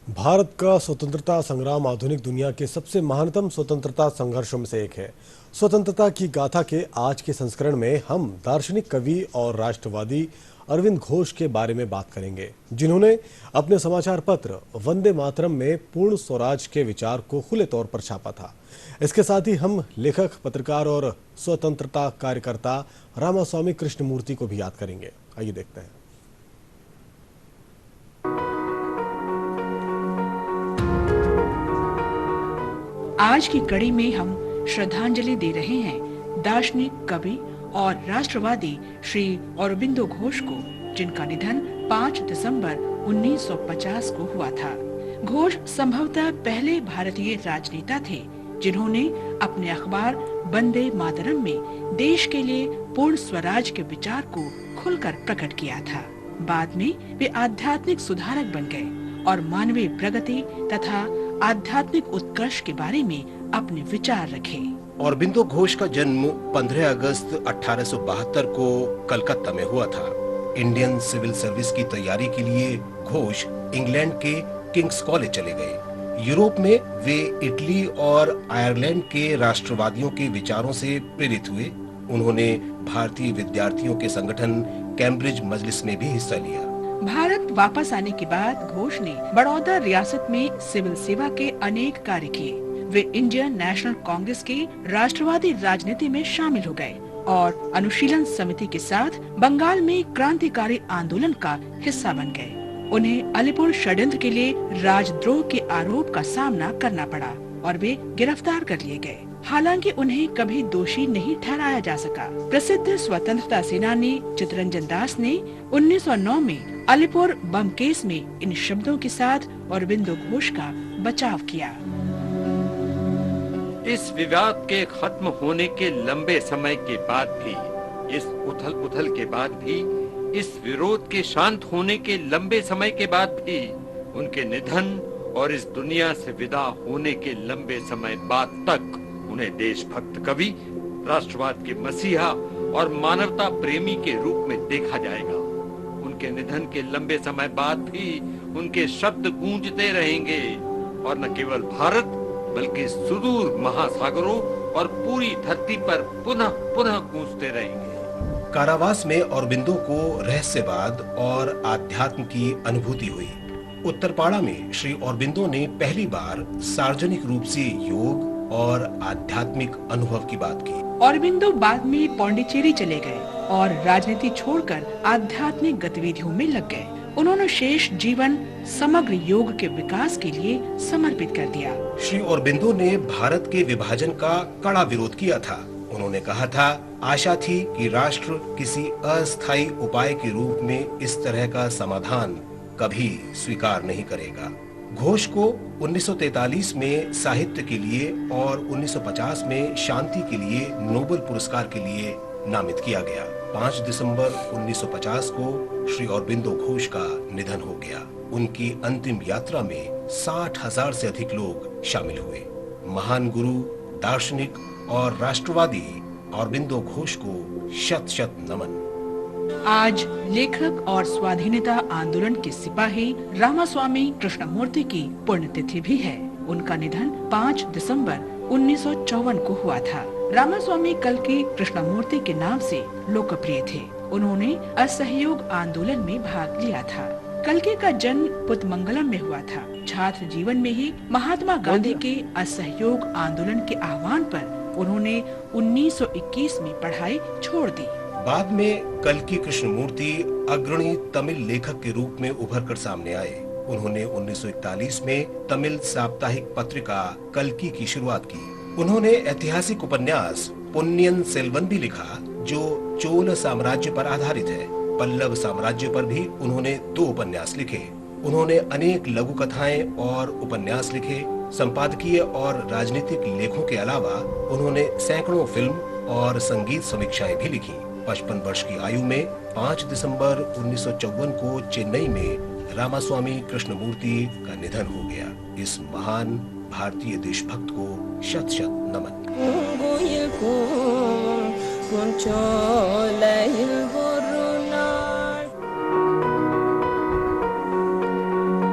भारत का स्वतंत्रता संग्राम आधुनिक दुनिया के सबसे महानतम स्वतंत्रता संघर्षों में से एक है। स्वतंत्रता की गाथा के आज के संस्करण में हम दार्शनिक कवि और राष्ट्रवादी अरविंद घोष के बारे में बात करेंगे, जिन्होंने अपने समाचार पत्र वंदे मातरम में पूर्ण स्वराज के विचार को खुले तौर पर छापा था। इसके साथ ही हम लेखक, पत्रकार और स्वतंत्रता कार्यकर्ता रामास्वामी कृष्णमूर्ति को भी याद करेंगे। आइए देखते हैं। आज की कड़ी में हम श्रद्धांजलि दे रहे हैं दार्शनिक, कवि और राष्ट्रवादी श्री अरबिंदो घोष को, जिनका निधन 5 दिसंबर 1950 को हुआ था। घोष संभवतः पहले भारतीय राजनेता थे जिन्होंने अपने अखबार वंदे मातरम में देश के लिए पूर्ण स्वराज के विचार को खुलकर प्रकट किया था। बाद में वे आध्यात्मिक सुधारक बन गए और मानवीय प्रगति तथा आध्यात्मिक उत्कर्ष के बारे में अपने विचार रखे। अरबिंदो घोष का जन्म 15 अगस्त 1872 को कलकत्ता में हुआ था। इंडियन सिविल सर्विस की तैयारी के लिए घोष इंग्लैंड के किंग्स कॉलेज चले गए। यूरोप में वे इटली और आयरलैंड के राष्ट्रवादियों के विचारों से प्रेरित हुए। उन्होंने भारतीय विद्यार्थियों के संगठन कैम्ब्रिज मजलिस में भी हिस्सा लिया। भारत वापस आने के बाद घोष ने बड़ौदा रियासत में सिविल सेवा के अनेक कार्य किए। वे इंडियन नेशनल कांग्रेस के राष्ट्रवादी राजनीति में शामिल हो गए और अनुशीलन समिति के साथ बंगाल में क्रांतिकारी आंदोलन का हिस्सा बन गए। उन्हें अलीपुर षड्यंत्र के लिए राजद्रोह के आरोप का सामना करना पड़ा और वे गिरफ्तार कर लिए गए। हालांकि उन्हें कभी दोषी नहीं ठहराया जा सका। प्रसिद्ध स्वतंत्रता सेनानी चित्तरंजन दास ने 1909 में अलीपुर बम केस में इन शब्दों के साथ अरबिंदो घोष का बचाव किया। इस विवाद के खत्म होने के लंबे समय के बाद भी, इस उथल पुथल के बाद भी, इस विरोध के शांत होने के लंबे समय के बाद भी, उनके निधन और इस दुनिया से विदा होने के लंबे समय बाद तक उन्हें देशभक्त कवि, राष्ट्रवाद के मसीहा और मानवता प्रेमी के रूप में देखा जाएगा। उनके निधन के लंबे समय बाद भी उनके शब्द गूंजते रहेंगे और न केवल भारत बल्कि सुदूर महासागरों और पूरी धरती पर पुनः पुनः गूंजते रहेंगे। कारावास में अरबिंदो को रहस्यवाद और आध्यात्म की अनुभूति हुई। उत्तरपाड़ा में श्री अरबिंदो ने पहली बार सार्वजनिक रूप से योग और आध्यात्मिक अनुभव की बात की। अरबिंदो बाद में पौंडीचेरी चले गए और राजनीति छोड़कर आध्यात्मिक गतिविधियों में लग गए। उन्होंने शेष जीवन समग्र योग के विकास के लिए समर्पित कर दिया। श्री अरबिंदो ने भारत के विभाजन का कड़ा विरोध किया था। उन्होंने कहा था, आशा थी कि राष्ट्र किसी अस्थायी उपाय के रूप में इस तरह का समाधान कभी स्वीकार नहीं करेगा। घोष को 1943 में साहित्य के लिए और 1950 में शांति के लिए नोबेल पुरस्कार के लिए नामित किया गया। 5 दिसंबर 1950 को श्री अरबिंदो घोष का निधन हो गया। उनकी अंतिम यात्रा में 60,000 से अधिक लोग शामिल हुए। महान गुरु, दार्शनिक और राष्ट्रवादी अरबिंदो घोष को शत शत नमन। आज लेखक और स्वाधीनता आंदोलन के सिपाही रामास्वामी कृष्णमूर्ति की पुण्यतिथि भी है। उनका निधन 5 दिसंबर 1954 को हुआ था। रामास्वामी कल्कि कृष्णमूर्ति के नाम से लोकप्रिय थे। उन्होंने असहयोग आंदोलन में भाग लिया था। कल्कि का जन्म पुतमंगलम में हुआ था। छात्र जीवन में ही महात्मा गांधी के असहयोग आंदोलन के आह्वान पर उन्होंने 1921 में पढ़ाई छोड़ दी। बाद में कल्कि कृष्णमूर्ति अग्रणी तमिल लेखक के रूप में उभर कर सामने आए। उन्होंने 1941 में तमिल साप्ताहिक पत्रिका कल्कि की शुरुआत की। उन्होंने ऐतिहासिक उपन्यास पोन्नियिन सेल्वन भी लिखा, जो चोल साम्राज्य पर आधारित है। पल्लव साम्राज्य पर भी उन्होंने 2 उपन्यास लिखे। उन्होंने अनेक लघु कथाएं और उपन्यास लिखे। संपादकीय और राजनीतिक लेखों के अलावा उन्होंने सैकड़ों फिल्म और संगीत समीक्षाएं भी लिखी। 55 वर्ष की आयु में 5 दिसंबर 1954 को चेन्नई में रामास्वामी कृष्णमूर्ति का निधन हो गया। इस महान भारतीय देशभक्त को शत शत नमन।